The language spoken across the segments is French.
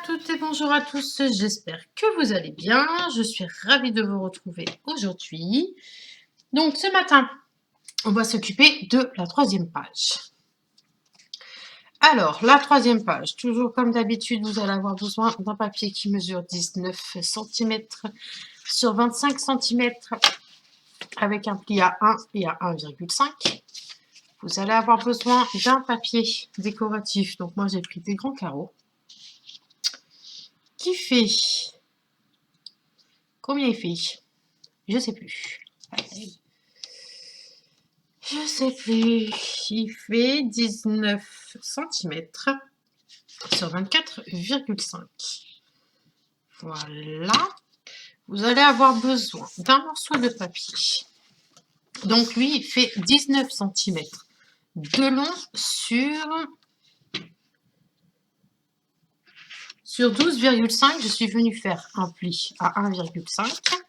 toutes et bonjour à tous, j'espère que vous allez bien. Je suis ravie de vous retrouver aujourd'hui. Donc ce matin, on va s'occuper de la troisième page. Alors, la troisième page, toujours comme d'habitude, vous allez avoir besoin d'un papier qui mesure 19 cm sur 25 cm avec un pli à 1 et à 1,5. Vous allez avoir besoin d'un papier décoratif. Donc moi, j'ai pris des grands carreaux. Qui fait... Combien il fait? Je sais plus. Je sais plus. Il fait 19 cm sur 24,5. Voilà. Vous allez avoir besoin d'un morceau de papier. Donc lui, il fait 19 cm de long sur 12,5. Je suis venue faire un pli à 1,5.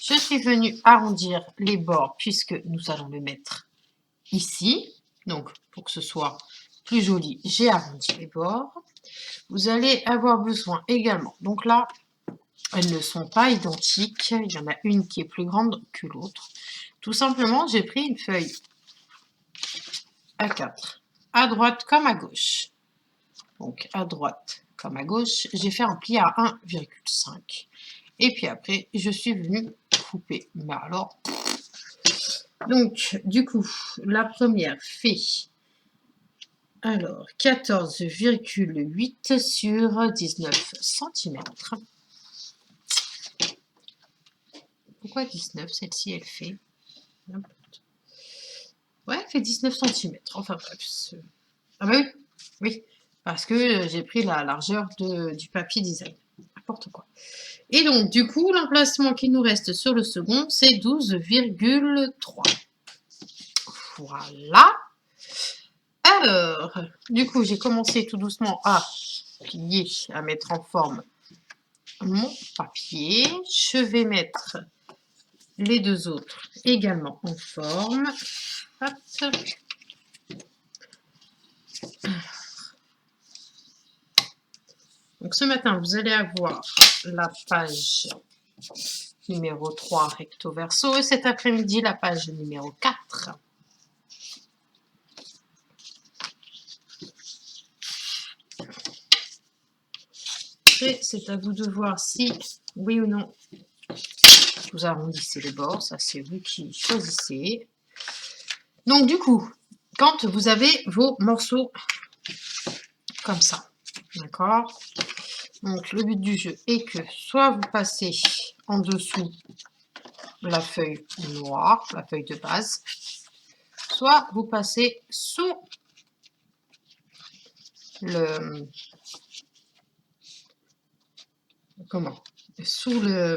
Je suis venue arrondir les bords puisque nous allons le mettre ici. Donc, pour que ce soit plus joli, j'ai arrondi les bords. Vous allez avoir besoin également, donc là, elles ne sont pas identiques. Il y en a une qui est plus grande que l'autre. Tout simplement, j'ai pris une feuille A4, à droite comme à gauche. Donc, à droite comme à gauche, j'ai fait un pli à 1,5. Et puis après, je suis venue couper. Mais alors... Donc, du coup, la première fait alors 14,8 sur 19 cm. Pourquoi 19? Celle-ci, elle fait... Ouais, elle fait 19 cm. Enfin bref. Ah bah oui, oui. Parce que j'ai pris la largeur du papier design. N'importe quoi. Et donc, du coup, l'emplacement qui nous reste sur le second, c'est 12,3. Voilà. Alors, du coup, j'ai commencé tout doucement à plier, à mettre en forme mon papier. Je vais mettre les deux autres également en forme. Hop. Donc, ce matin, vous allez avoir la page numéro 3 recto verso et cet après-midi, la page numéro 4. Et c'est à vous de voir si, oui ou non, vous arrondissez les bords. Ça, c'est vous qui choisissez. Donc, du coup, quand vous avez vos morceaux comme ça, d'accord? Donc, le but du jeu est que soit vous passez en dessous la feuille noire, la feuille de base, soit vous passez sous le... Comment? Sous les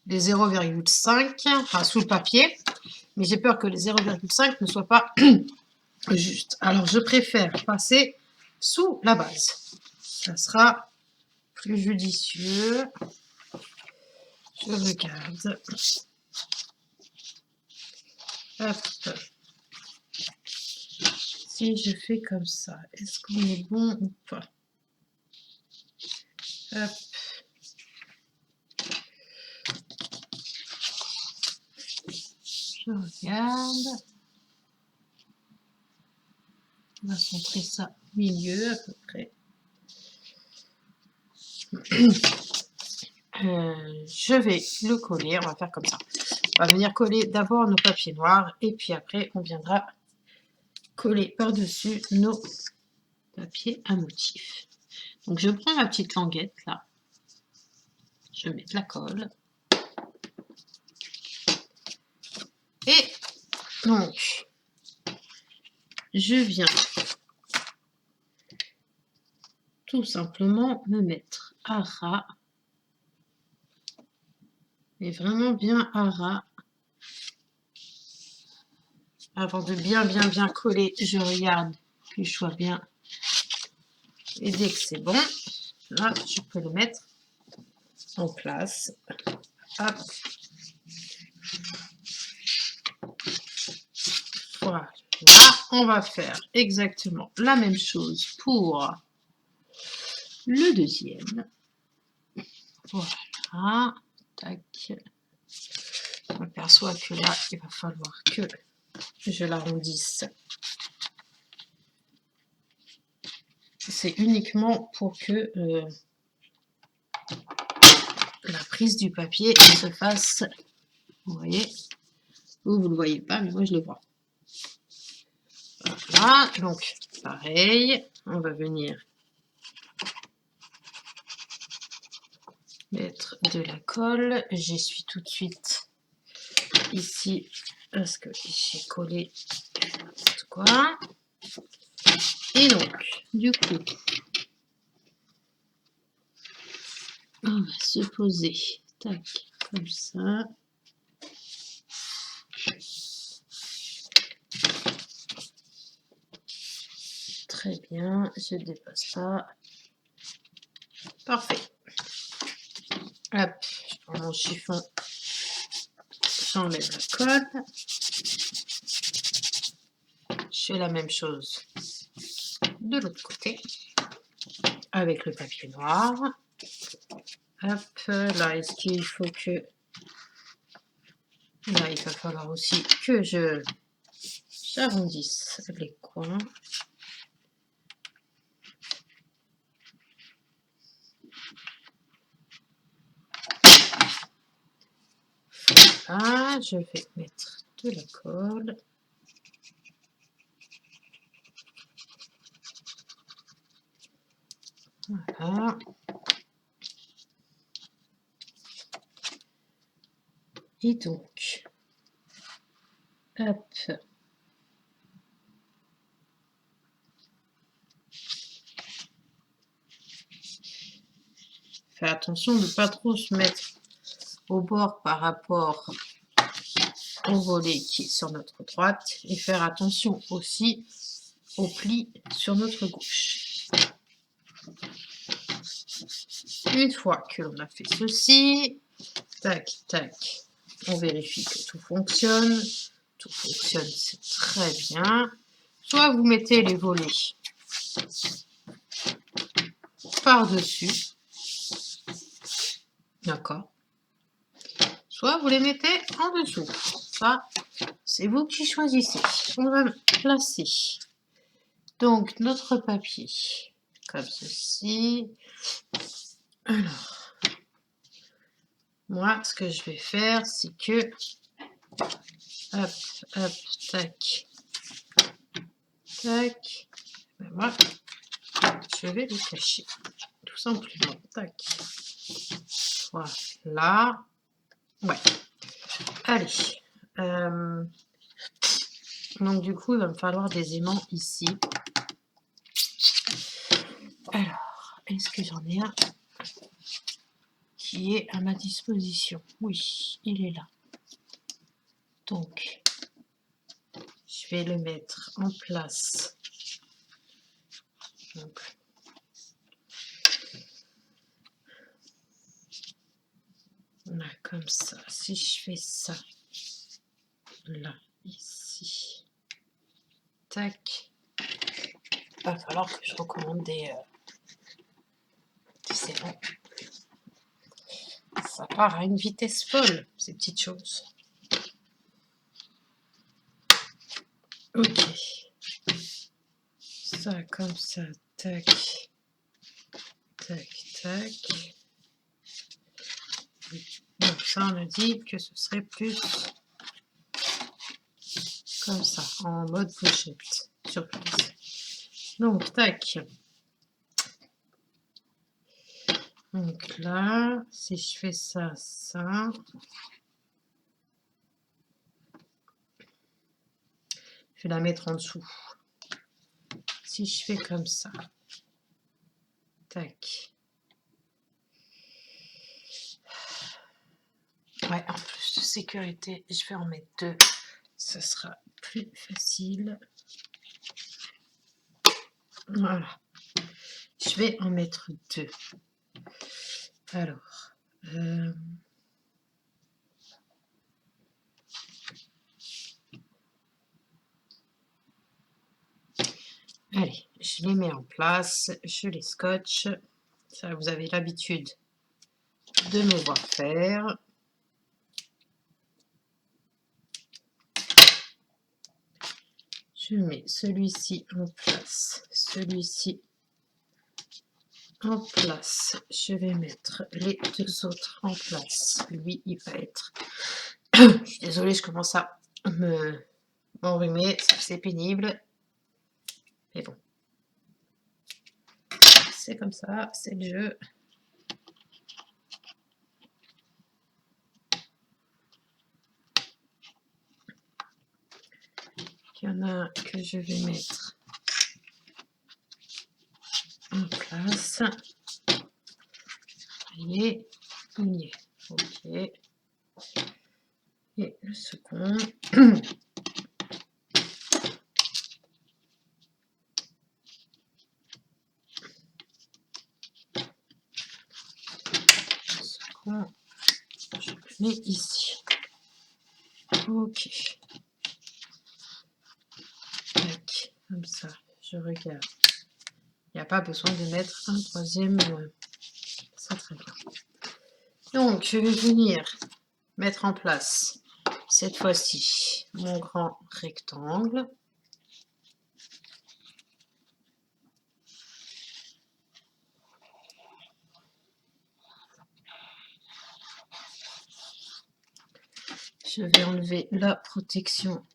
0,5, enfin sous le papier, mais j'ai peur que les 0,5 ne soient pas juste. Alors, je préfère passer sous la base. Ça sera plus judicieux. Je regarde. Hop. Si je fais comme ça, est-ce qu'on est bon ou pas? Hop. Je regarde. On va centrer ça au milieu à peu près. Je vais le coller, on va faire comme ça. On va venir coller d'abord nos papiers noirs et puis après on viendra coller par-dessus nos papiers à motif. Donc je prends ma petite languette là, je mets de la colle. Et donc, je viens tout simplement me mettre à ras. Et vraiment bien à ras. Avant de bien coller, je regarde que je sois bien. Et dès que c'est bon, là, je peux le mettre en place. Hop. Voilà. Là, on va faire exactement la même chose pour le deuxième. Voilà. Tac. On aperçoit que là, il va falloir que je l'arrondisse. C'est uniquement pour que la prise du papier se fasse. Vous voyez, vous ne le voyez pas, mais moi je le vois. Voilà, donc pareil, on va venir mettre de la colle. J'essuie tout de suite ici parce que j'ai collé quoi. Et donc, du coup, on va se poser, tac, comme ça. Très bien, je ne dépasse pas. Parfait. Hop, je prends mon chiffon, j'enlève la colle. Je fais la même chose de l'autre côté avec le papier noir. Hop, là, est-ce qu'il faut que... Là, il va falloir aussi que j'arrondisse les coins. Voilà, je vais mettre de la colle. Voilà. Et donc, hop. Faire attention de ne pas trop se mettre au bord par rapport au volet qui est sur notre droite et faire attention aussi au pli sur notre gauche. Une fois que l'on a fait ceci, tac, tac, on vérifie que tout fonctionne. Tout fonctionne, c'est très bien. Soit vous mettez les volets par-dessus, d'accord. Soit vous les mettez en dessous. Ça, c'est vous qui choisissez. On va placer donc notre papier comme ceci. Alors, moi, ce que je vais faire, c'est que hop, hop, tac, tac. Ben moi, je vais les cacher, tout simplement. Tac. Voilà. Ouais. Allez. Donc du coup, il va me falloir des aimants ici. Alors, est-ce que j'en ai un qui est à ma disposition? Oui, il est là. Donc, je vais le mettre en place. Donc, là, comme ça. Si je fais ça, là, ici, tac, il va falloir que je recommande des aimants. Ça part à une vitesse folle, ces petites choses. Ok. Ça, comme ça, tac, tac, tac. Donc ça, on a dit que ce serait plus comme ça, en mode pochette, sur place. Donc, tac. Donc là, si je fais ça, ça. Je vais la mettre en dessous. Si je fais comme ça, tac. Ouais, en plus de sécurité, je vais en mettre deux. Ce sera plus facile. Voilà. Je vais en mettre deux. Alors. Allez, je les mets en place. Je les scotche. Ça, vous avez l'habitude de me voir faire. Je mets celui-ci en place, celui-ci en place. Je vais mettre les deux autres en place. Lui, il va être... Je suis désolée, je commence à m'enrhumer, c'est pénible. Mais bon. C'est comme ça, c'est le jeu. Il y en a un que je vais mettre en place. Il y est. Ok. Et le second. Je le mets ici. Ok. Tac, comme ça, je regarde. Il n'y a pas besoin de mettre un troisième. C'est très bien. Donc, je vais venir mettre en place, cette fois-ci, mon grand rectangle. Je vais enlever la protection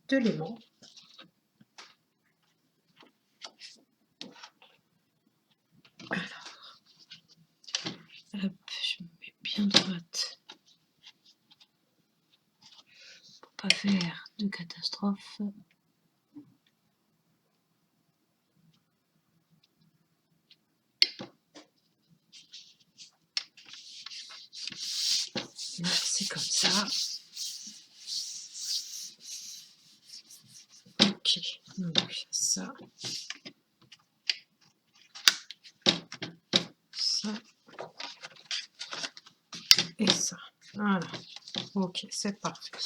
de l'aimant. Alors, hop, je me mets bien droite pour pas faire de catastrophe. Là, c'est comme ça. Ok, donc ça. Ça. Et ça. Voilà. Ok, c'est parfait.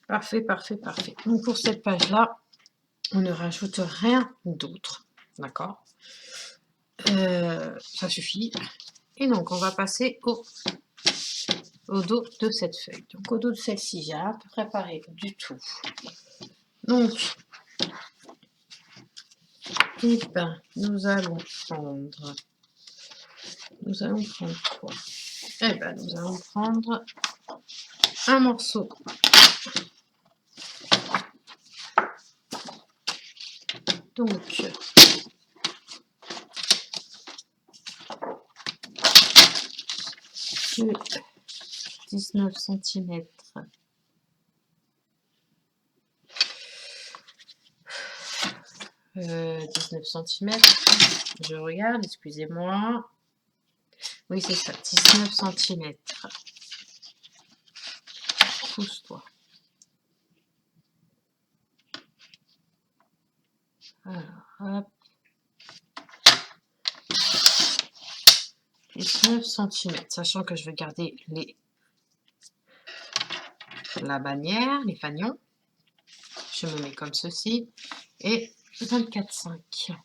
Parfait, parfait, parfait. Donc pour cette page-là, on ne rajoute rien d'autre. D'accord? Ça suffit. Et donc, on va passer au dos de cette feuille. Donc, au dos de celle-ci, j'ai à peu préparé du tout. Donc, eh ben, nous allons prendre quoi? Eh ben, nous allons prendre un morceau donc de 19 cm. Euh, 19 cm. Je regarde, excusez-moi. Oui, c'est ça, 19 cm. Pousse-toi. Alors, hop. 19 cm, sachant que je vais garder la bannière, les fanions. Je me mets comme ceci. Et 24,5.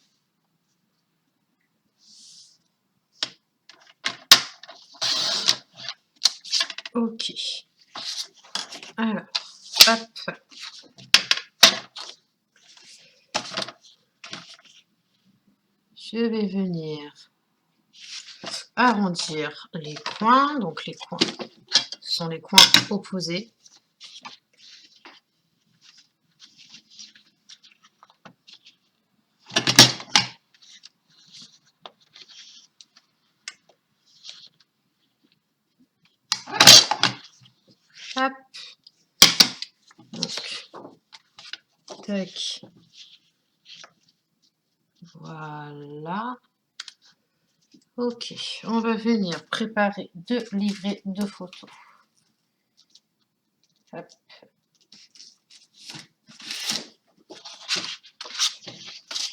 Ok. Alors, hop. Je vais venir arrondir les coins. Donc les coins, ce sont les coins opposés. Hop. Donc, tac. Voilà. Ok, on va venir préparer 2 livrets de photos. Hop.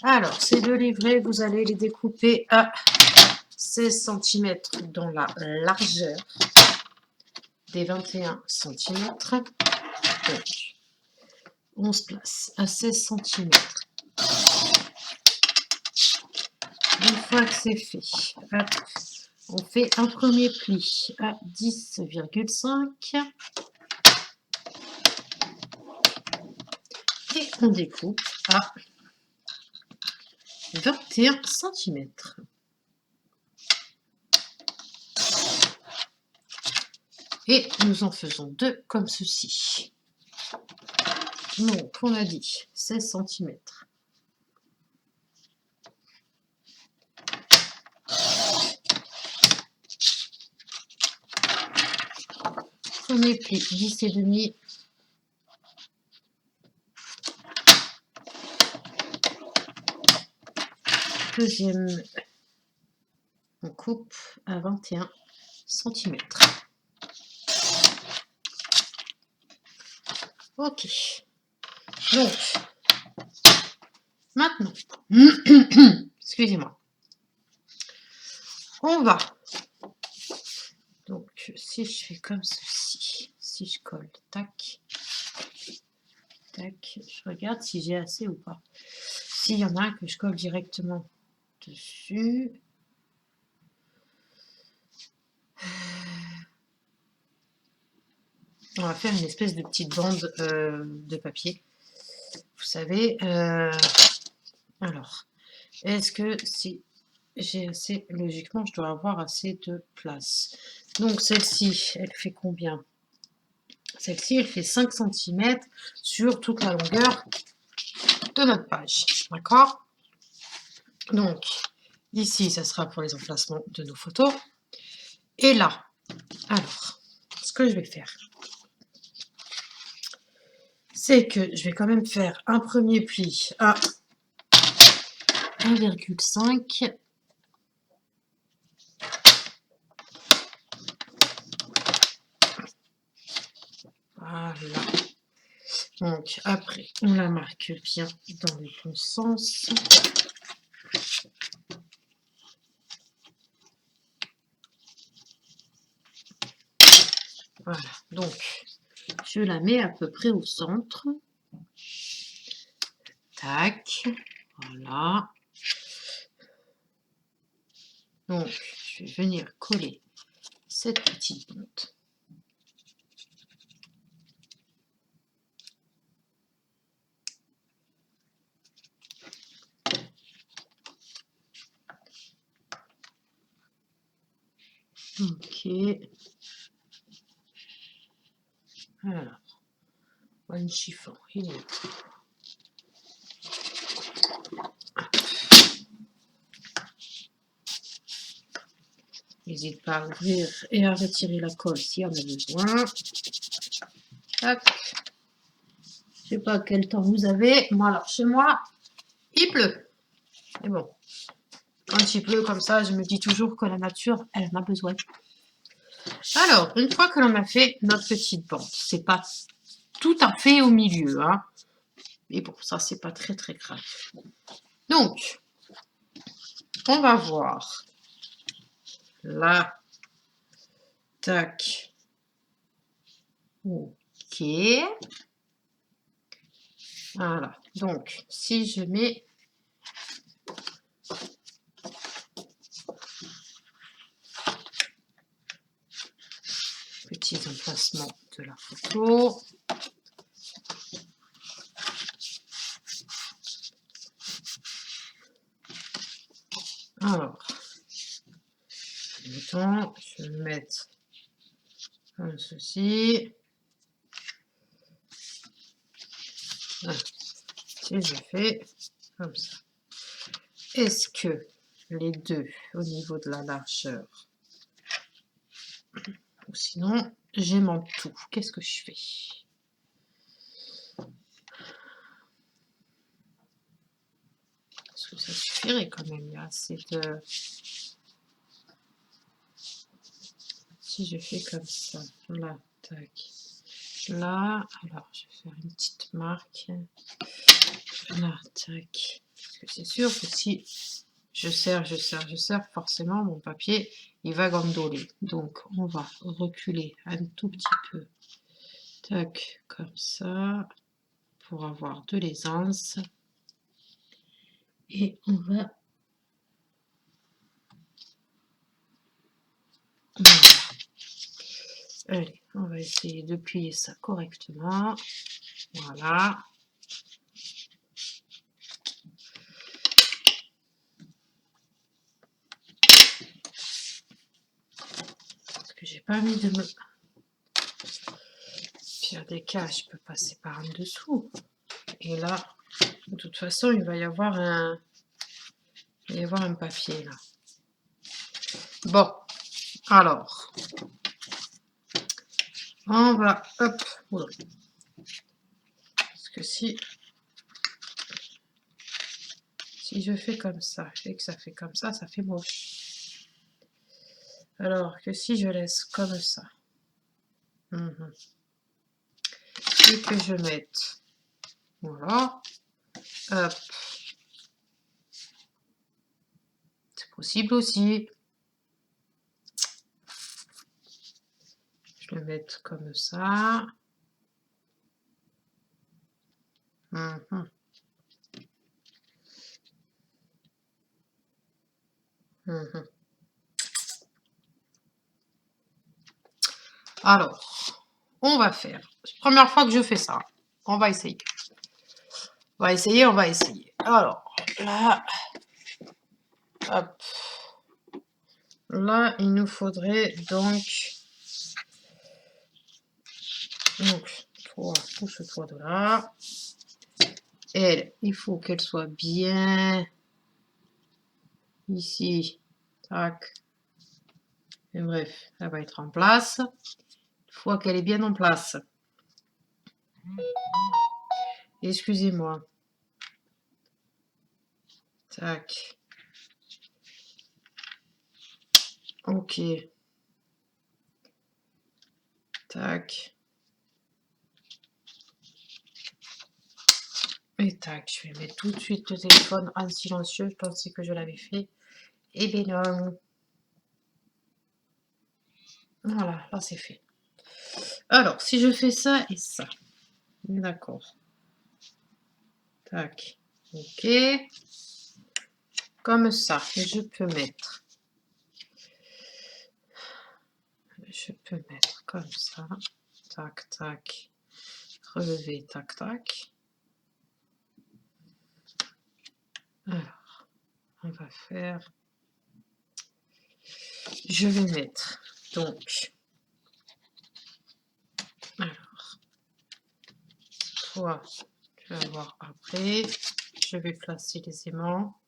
Alors, ces 2 livrets, vous allez les découper à 16 cm dans la largeur des 21 cm. Donc, on se place à 16 cm. Une fois que c'est fait, hop, on fait un premier pli à 10,5 et on découpe à 21 cm. Et nous en faisons 2 comme ceci. Donc, on a dit 16 cm. Premier pli, 10,5. Deuxième, on coupe à 21 cm. Ok. Donc, maintenant, excusez-moi, on va. Donc, si je fais comme ceci, si je colle, tac, tac, je regarde si j'ai assez ou pas. S'il y en a un que je colle directement dessus. On va faire une espèce de petite bande de papier. Vous savez, alors, est-ce que si j'ai assez, logiquement, je dois avoir assez de place. Donc, celle-ci, elle fait combien? Celle-ci, elle fait 5 cm sur toute la longueur de notre page. D'accord? Donc, ici, ça sera pour les emplacements de nos photos. Et là, alors, ce que je vais faire, c'est que je vais quand même faire un premier pli à 1,5. Voilà. Donc, après, on la marque bien dans le bon sens. Voilà. Donc, je la mets à peu près au centre. Tac. Voilà. Donc, je vais venir coller cette petite bande. Ok. Alors, one chiffon, il est là. N'hésite pas à ouvrir et à retirer la colle s'il y en a besoin. Tac. Je sais pas quel temps vous avez. Moi, alors, chez moi, il pleut. Mais bon, quand il pleut comme ça, je me dis toujours que la nature, elle en a besoin. Alors, une fois que l'on a fait notre petite bande, c'est pas tout à fait au milieu, hein. Mais bon, ça, c'est pas très très grave. Donc, on va voir. Là. Tac. Ok. Voilà. Donc, si je mets petits emplacements de la photo. Alors, mettons, je vais le mettre comme ceci. Voilà. Si je fais comme ça. Est-ce que les deux au niveau de la largeur, ou sinon j'aimante tout, qu'est-ce que je fais? Parce que ça suffirait quand même, il y a assez de... Si je fais comme ça, là, tac, là, alors je vais faire une petite marque, là, tac, parce que c'est sûr que si je serre, forcément mon papier, il va gondoler. Donc, on va reculer un tout petit peu, tac, comme ça, pour avoir de l'aisance. Et on va... Voilà. Allez, on va essayer de plier ça correctement. Voilà. Parce que j'ai pas envie de me... Pire des cas, je peux passer par en dessous. Et là, de toute façon, il va y avoir un papier là. Bon, alors, on va, hop, oula. Parce que si je fais comme ça, et que ça fait comme ça fait moche. Alors que si je laisse comme ça, et que je mette, voilà, hop, c'est possible aussi. Je le mets comme ça. Alors, on va faire. Première fois que je fais ça. On va essayer. On va essayer. Alors, là, hop. Là, il nous faudrait donc tout ce toit de là. Elle, il faut qu'elle soit bien ici. Tac. Et bref, elle va être en place. Une fois qu'elle est bien en place. Excusez-moi. Tac. Ok. Tac. Et tac, je vais mettre tout de suite le téléphone en silencieux. Je pensais que je l'avais fait. Et bien non. Voilà, là c'est fait. Alors, si je fais ça et ça. D'accord. Tac. Ok. Comme ça. Et je peux mettre. Comme ça. Tac, tac. Relever, tac, tac. Alors, on va faire... Je vais mettre, donc... Alors, toi, tu vas voir après. Je vais placer les aimants.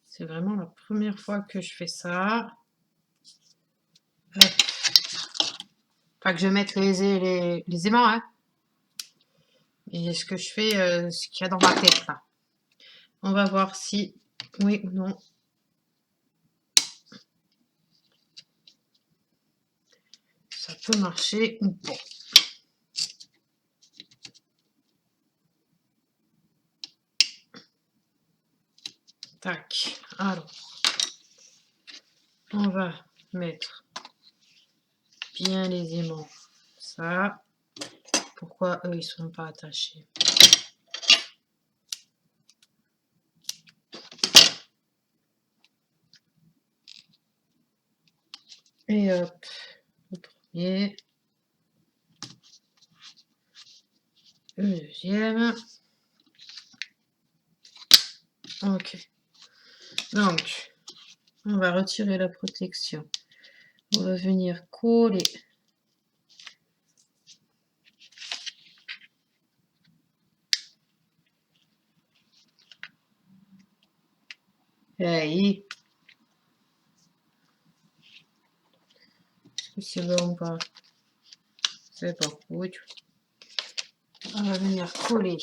C'est vraiment la première fois que je fais ça. Hop. Pas que je mette les aimants, hein. Et ce que je fais, ce qu'il y a dans ma tête, là. On va voir si, oui ou non. Ça peut marcher ou pas. Tac. Alors, on va mettre bien les aimants. Ça. Pourquoi eux, ils sont pas attachés? Et hop, le premier. Le deuxième. Ok. Donc, on va retirer la protection. On va venir coller. Hey. Est-ce que c'est bon ou pas? C'est bon. Oui. On va venir coller.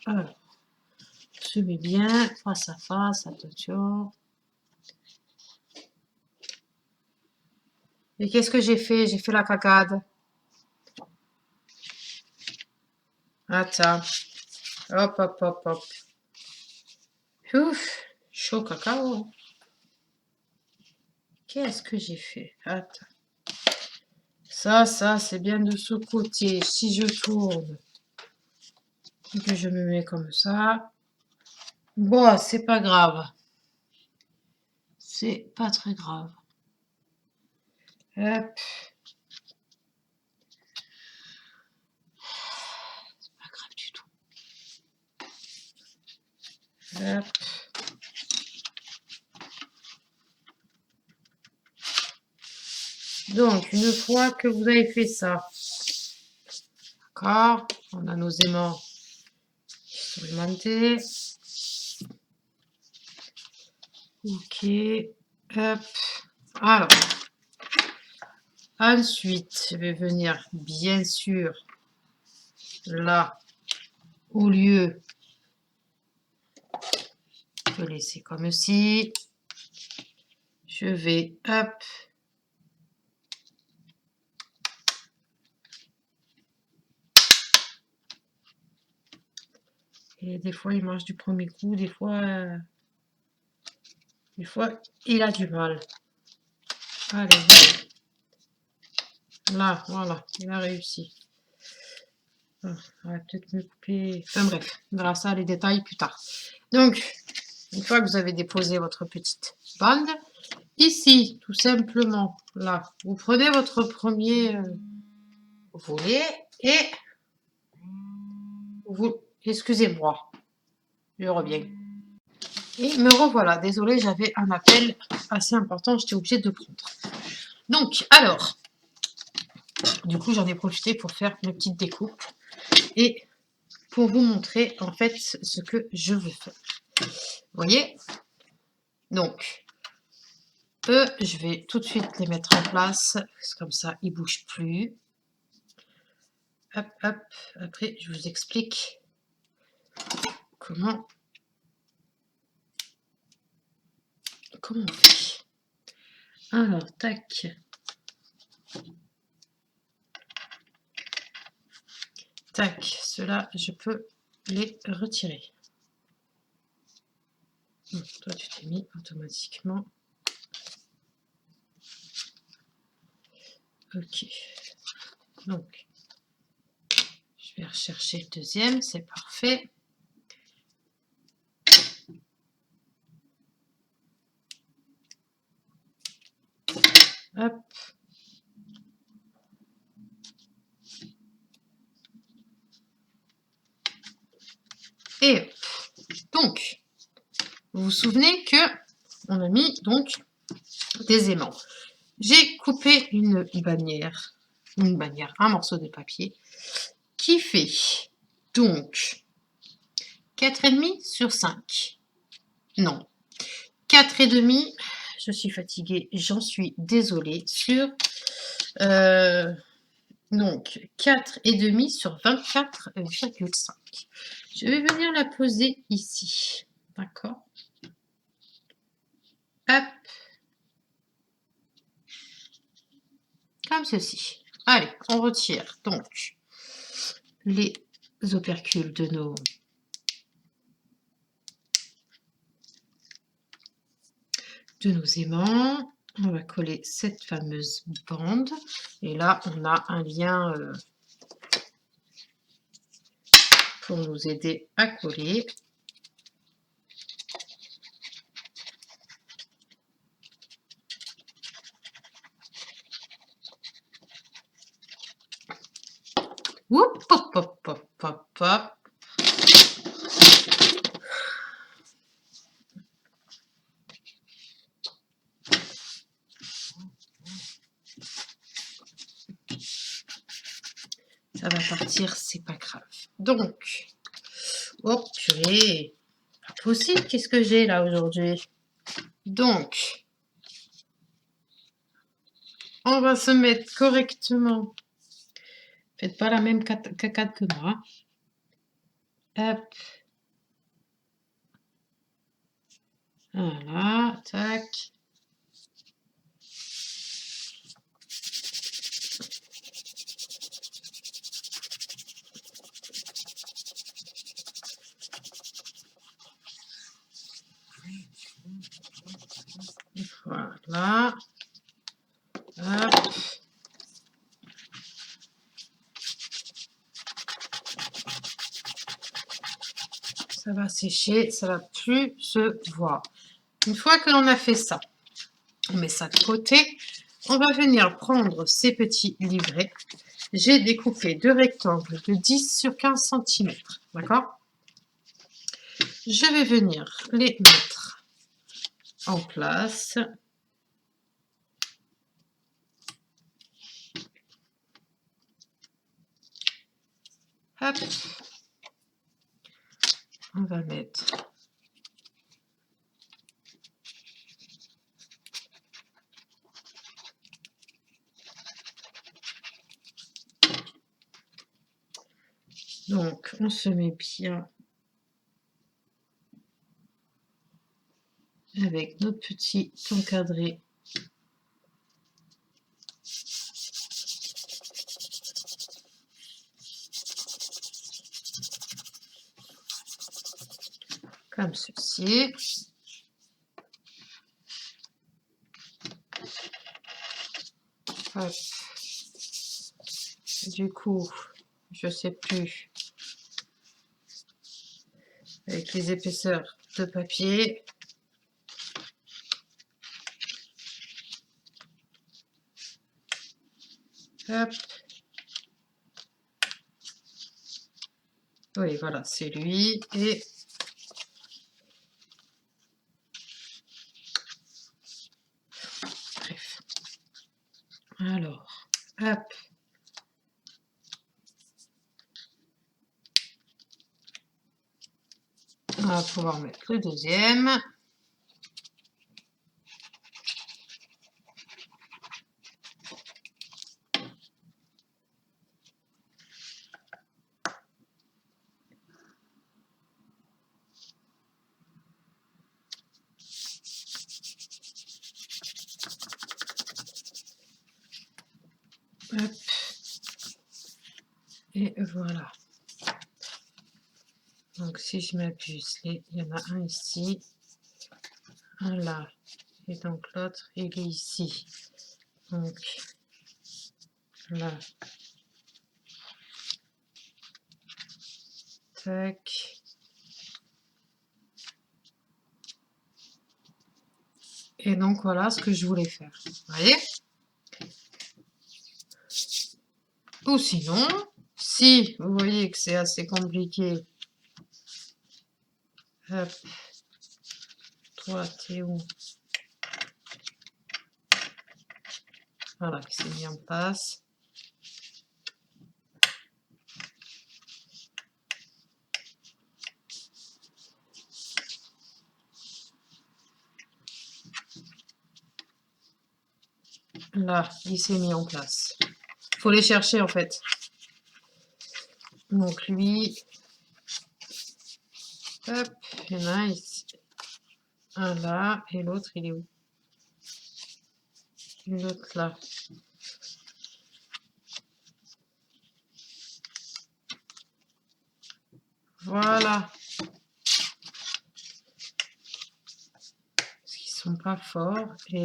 Alors, je mets bien face à face, attention. Et qu'est-ce que j'ai fait? J'ai fait la cagade. Attends. Hop, hop, hop, hop. Ouf, chaud cacao. Qu'est-ce que j'ai fait? Attends. Ça, c'est bien de ce côté. Si je tourne et que je me mets comme ça, bon, c'est pas grave. C'est pas très grave. Hop. C'est pas grave du tout. Hop. Donc, une fois que vous avez fait ça, d'accord, on a nos aimants expérimentés. Ok, hop. Alors, ensuite, je vais venir, bien sûr, là, au lieu de laisser comme ci, je vais, hop, et des fois, il marche du premier coup, des fois, il a du mal. Allez, là, voilà, il a réussi. On va peut-être me couper. Enfin bref, on verra ça, les détails plus tard. Donc, une fois que vous avez déposé votre petite bande, ici, tout simplement, là, vous prenez votre premier volet et vous... Excusez-moi, je reviens. Et me revoilà. Désolée, j'avais un appel assez important, j'étais obligée de prendre. Donc, alors, du coup, j'en ai profité pour faire mes petites découpes et pour vous montrer en fait ce que je veux faire. Vous voyez? Donc, eux, je vais tout de suite les mettre en place. Comme ça, ils ne bougent plus. Hop, hop. Après, je vous explique comment on fait. Alors, tac. Tac. Ceux-là, je peux les retirer. Toi, tu t'es mis automatiquement. Ok. Donc, je vais rechercher le deuxième. C'est parfait. Hop. Et donc, vous vous souvenez que on a mis donc des aimants. J'ai coupé une bannière, un morceau de papier qui fait donc 4,5 sur 5. Non, 4,5. Je suis fatiguée, j'en suis désolée. Sur donc 4,5 sur 24,5. Je vais venir la poser ici. D'accord? Hop. Comme ceci. Allez, on retire donc les opercules de nos aimants. On va coller cette fameuse bande. Et là, on a un lien pour nous aider à coller. Oup, hop, hop, hop, hop, hop. Ça va partir, c'est pas grave. Donc, oh purée, pas possible, qu'est-ce que j'ai là aujourd'hui? Donc, on va se mettre correctement. Faites pas la même cacade que moi. Hop. Voilà, tac. Hop. Ça va sécher, ça va plus se voir. Une fois que l'on a fait ça, on met ça de côté. On va venir prendre ces petits livrets. J'ai découpé deux rectangles de 10 sur 15 cm. D'accord? Je vais venir les mettre en place. Hop. On va mettre donc on se met bien avec notre petit encadré. Comme ceci. Hop. Du coup, je sais plus, avec les épaisseurs de papier. Hop. Oui, voilà, c'est lui. Et bref. Alors, hop. On va pouvoir mettre le deuxième. Hop. Et voilà. Donc si je m'abuse, il y en a un ici, un là, et donc l'autre il est ici. Donc là, tac. Et donc voilà ce que je voulais faire. Vous voyez? Ou sinon, si vous voyez que c'est assez compliqué, hop, toi t'es où? Voilà, qui s'est mis en place. Là, il s'est mis en place. Il faut les chercher en fait. Donc lui, hop, il y en a un ici. Un là, et l'autre il est où? L'autre là. Voilà. Parce qu'ils sont pas forts et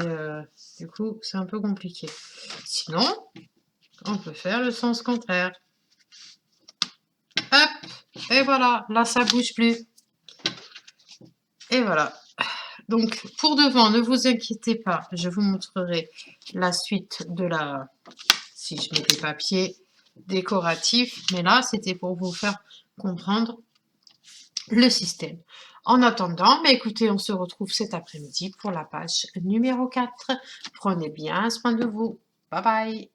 du coup c'est un peu compliqué. Sinon, on peut faire le sens contraire. Hop, et voilà, là ça bouge plus. Et voilà. Donc pour devant, ne vous inquiétez pas, je vous montrerai la suite de la, si je mets des papiers décoratifs, mais là c'était pour vous faire comprendre le système. En attendant, mais écoutez, on se retrouve cet après-midi pour la page numéro 4. Prenez bien soin de vous. Bye bye.